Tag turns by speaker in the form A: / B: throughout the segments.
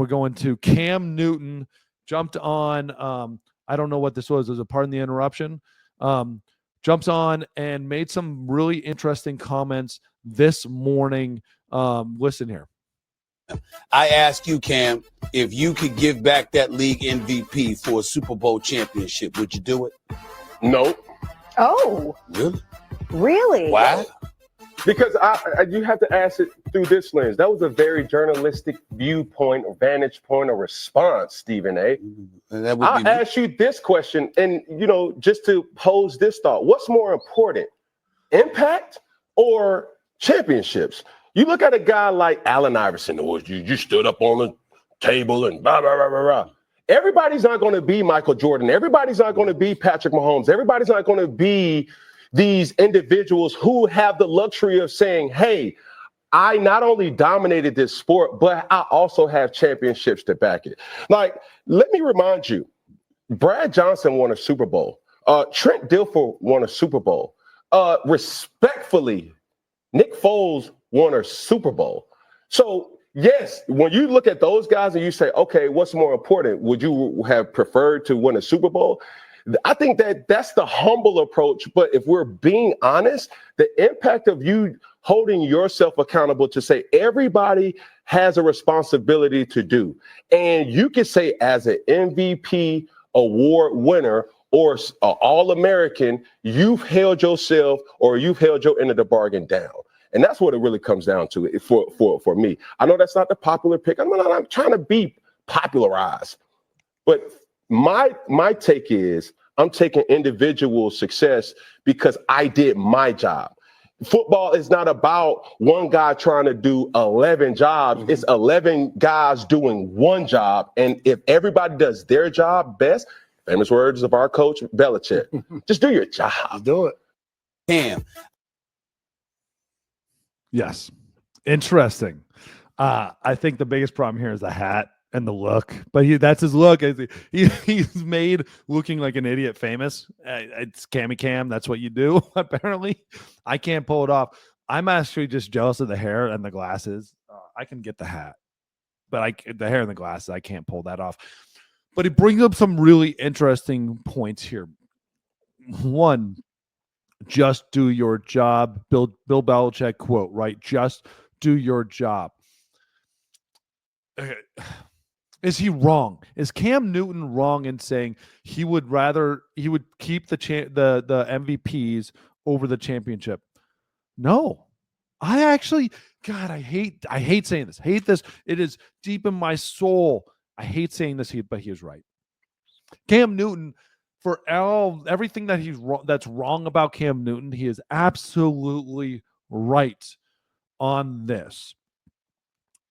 A: we're going to Cam Newton jumped on. I don't know what this was. It was a pardon the interruption. Jumps on and made some really interesting comments this morning. Listen here.
B: I ask you, Cam, if you could give back that league MVP for a Super Bowl championship, would you do it?
C: No.
D: Oh. Really?
B: Why?
C: Because you have to ask it through this lens. That was a very journalistic viewpoint or vantage point or response, Stephen A. I'll ask you this question, and, just to pose this thought. What's more important, impact or championships? You look at a guy like Allen Iverson, or you stood up on the table and blah, blah, blah, blah, blah. Everybody's not going to be Michael Jordan. Everybody's not going to be Patrick Mahomes. Everybody's not going to be these individuals who have the luxury of saying, hey, I not only dominated this sport, but I also have championships to back it. Like, let me remind you, Brad Johnson won a Super Bowl. Trent Dilfer won a Super Bowl. Respectfully, Nick Foles won a Super Bowl. So, yes, when you look at those guys and you say, okay, what's more important? Would you have preferred to win a Super Bowl? I think that's the humble approach. But if we're being honest, the impact of you holding yourself accountable to say everybody has a responsibility to do. And you can say as an MVP award winner or All-American, you've held yourself or you've held your end of the bargain down. And that's what it really comes down to for me. I know that's not the popular pick. I'm trying to be popularized. But my take is I'm taking individual success because I did my job. Football is not about one guy trying to do 11 jobs. It's 11 guys doing one job. And if everybody does their job best, famous words of our coach, Belichick, just do your job.
B: Just do it. Cam.
A: Yes. Interesting. I think the biggest problem here is the hat and the look, but that's his look. He's made looking like an idiot famous. It's Cammy Cam. That's what you do, apparently. I can't pull it off. I'm actually just jealous of the hair and the glasses. I can get the hat, but the hair and the glasses, I can't pull that off. But it brings up some really interesting points here. One, just do your job. Bill Belichick quote, right? Just do your job. Okay. Is he wrong? Is Cam Newton wrong in saying he would keep the MVPs over the championship? No. I actually, God, I hate saying this. Hate this. It is deep in my soul. I hate saying this, but he is right. Cam Newton, for everything that's wrong about Cam Newton, he is absolutely right on this.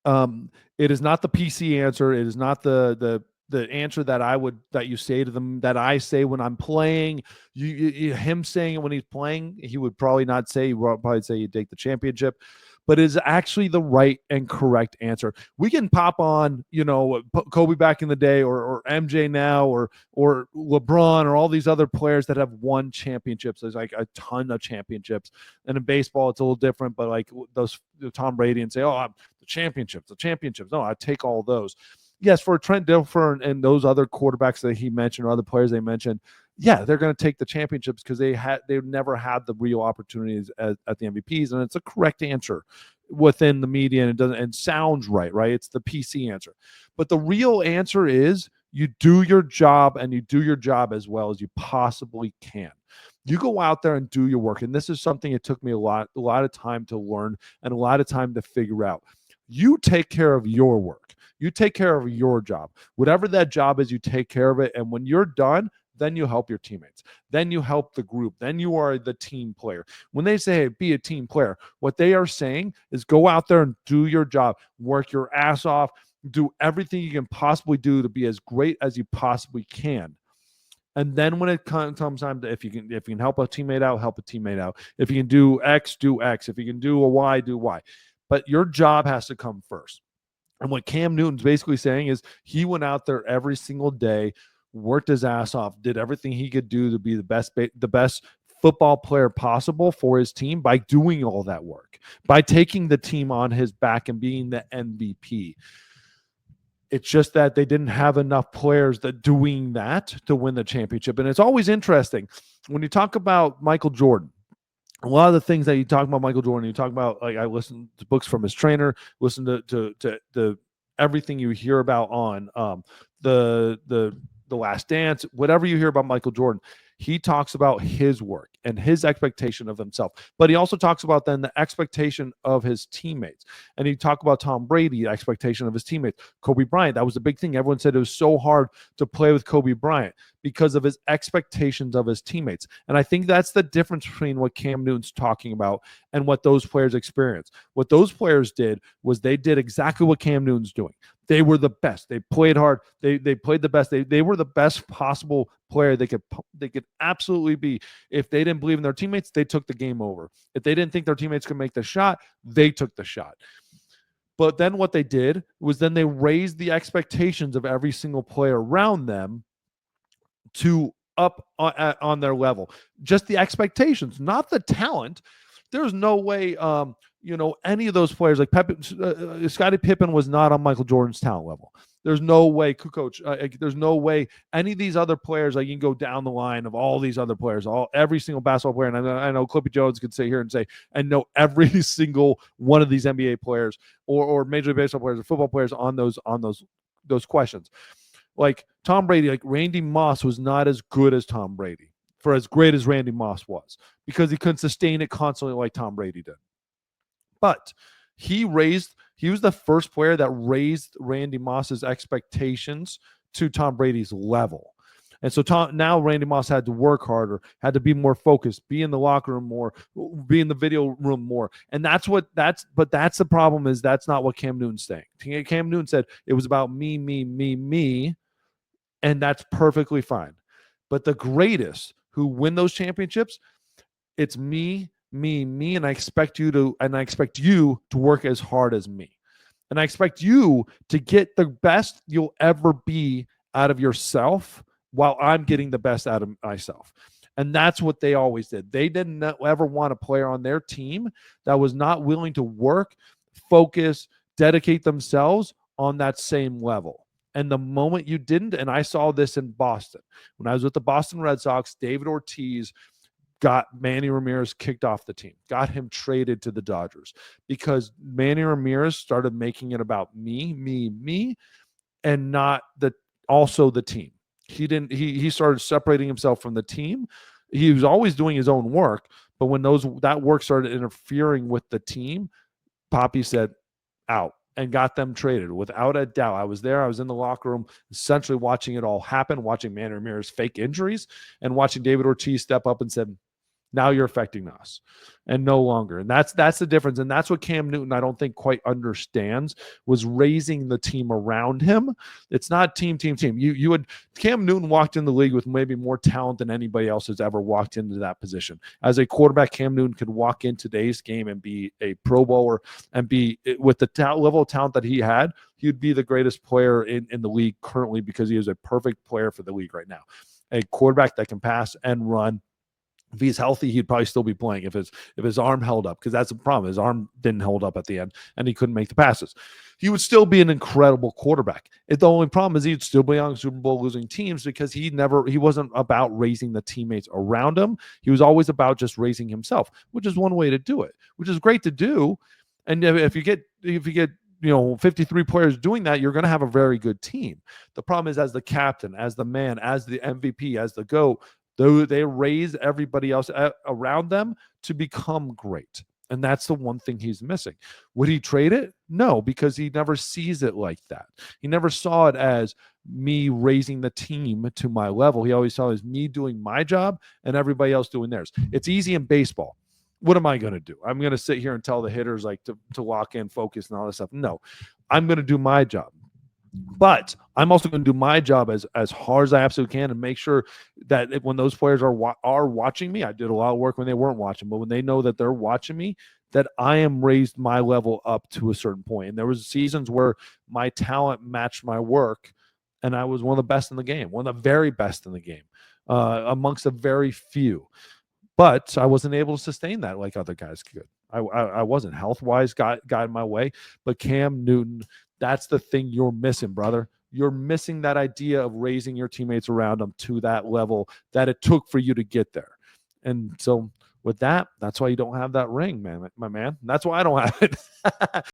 A: It is not the PC answer. It is not the answer that you say to them, that I say when I'm playing. Him saying it when he's playing, he would probably not say. He would probably say you take the championship, but it is actually the right and correct answer. We can pop on, Kobe back in the day, or MJ now, or LeBron, or all these other players that have won championships. There's like a ton of championships, and in baseball it's a little different. But like those Tom Brady, and say, the championships. No, I take all those. Yes, for Trent Dilfer and those other quarterbacks that he mentioned, or other players they mentioned, yeah, they're going to take the championships because they've never had the real opportunities at the MVPs, and it's a correct answer within the media, and it doesn't and sounds right. It's the PC answer, but the real answer is you do your job, and you do your job as well as you possibly can. You go out there and do your work, and this is something it took me a lot of time to learn and a lot of time to figure out. You take care of your work. You take care of your job. Whatever that job is, you take care of it. And when you're done, then you help your teammates. Then you help the group. Then you are the team player. When they say, hey, be a team player, what they are saying is go out there and do your job. Work your ass off. Do everything you can possibly do to be as great as you possibly can. And then when it comes time to, if you can help a teammate out, help a teammate out. If you can do X, do X. If you can do a Y, do Y. But your job has to come first. And what Cam Newton's basically saying is he went out there every single day, worked his ass off, did everything he could do to be the best football player possible for his team by doing all that work, by taking the team on his back and being the MVP. It's just that they didn't have enough players that doing that to win the championship. And it's always interesting when you talk about Michael Jordan. A lot of the things that you talk about Michael Jordan, you talk about, like, I listen to books from his trainer, listen to everything you hear about on the Last Dance, whatever you hear about Michael Jordan. He talks about his work and his expectation of himself, but he also talks about then the expectation of his teammates. And he talked about Tom Brady, the expectation of his teammates. Kobe Bryant, that was the big thing. Everyone said it was so hard to play with Kobe Bryant because of his expectations of his teammates. And I think that's the difference between what Cam Newton's talking about and what those players experienced. What those players did was they did exactly what Cam Newton's doing. They were the best. They played hard. They played the best. They were the best possible player they could absolutely be. If they didn't believe in their teammates, they took the game over. If they didn't think their teammates could make the shot, they took the shot. But then what they did was then they raised the expectations of every single player around them to up on their level. Just the expectations, not the talent. There's no way, any of those players like Scottie Pippen was not on Michael Jordan's talent level. There's no way, Coach. There's no way any of these other players. Like, you can go down the line of all these other players, every single basketball player. And I know Clippy Jones could sit here and say, and know every single one of these NBA players or Major League Baseball players or football players on those questions. Like Tom Brady, like Randy Moss was not as good as Tom Brady, for as great as Randy Moss was, because he couldn't sustain it constantly like Tom Brady did. But he was the first player that raised Randy Moss's expectations to Tom Brady's level. And so now Randy Moss had to work harder, had to be more focused, be in the locker room more, be in the video room more. And that's the problem, is that's not what Cam Newton's saying. Cam Newton said it was about me, me, me, me. And that's perfectly fine. But the greatest who win those championships, it's me, me, me, and I expect you to work as hard as me. And I expect you to get the best you'll ever be out of yourself while I'm getting the best out of myself. And that's what they always did. They didn't ever want a player on their team that was not willing to work, focus, dedicate themselves on that same level. And the moment you didn't, and I saw this in Boston, when I was with the Boston Red Sox, David Ortiz got Manny Ramirez kicked off the team, got him traded to the Dodgers, because Manny Ramirez started making it about me, me, me, and not also the team. He started separating himself from the team. He was always doing his own work, but when that work started interfering with the team, Papi said, out, and got them traded without a doubt. I was there. I was in the locker room, essentially watching it all happen, watching Manny Ramirez fake injuries, and watching David Ortiz step up and said, now you're affecting us, and no longer. And that's the difference. And that's what Cam Newton, I don't think, quite understands, was raising the team around him. It's not team. Cam Newton walked in the league with maybe more talent than anybody else has ever walked into that position. As a quarterback, Cam Newton could walk in today's game and be a Pro Bowler, and be, with the level of talent that he had, he'd be the greatest player in the league currently, because he is a perfect player for the league right now. A quarterback that can pass and run. If he's healthy, he'd probably still be playing if his arm held up, because that's the problem. His arm didn't hold up at the end, and he couldn't make the passes. He would still be an incredible quarterback. The only problem is he'd still be on Super Bowl losing teams, because he wasn't about raising the teammates around him. He was always about just raising himself, which is one way to do it, which is great to do. And if you get 53 players doing that, you're going to have a very good team. The problem is, as the captain, as the man, as the MVP, as the GOAT, they raise everybody else around them to become great. And that's the one thing he's missing. Would he trade it? No, because he never sees it like that. He never saw it as me raising the team to my level. He always saw it as me doing my job and everybody else doing theirs. It's easy in baseball. What am I going to do? I'm going to sit here and tell the hitters like to lock in, focus, and all this stuff. No, I'm going to do my job. But I'm also going to do my job as hard as I absolutely can, and make sure that when those players are watching me, I did a lot of work when they weren't watching, but when they know that they're watching me, that I am raised my level up to a certain point. And there was seasons where my talent matched my work, and I was one of the best in the game, one of the very best in the game, amongst a very few. But I wasn't able to sustain that like other guys could. I wasn't health-wise got in my way. But Cam Newton, that's the thing you're missing, brother. You're missing that idea of raising your teammates around them to that level that it took for you to get there. And so with that, that's why you don't have that ring, man, my man. That's why I don't have it.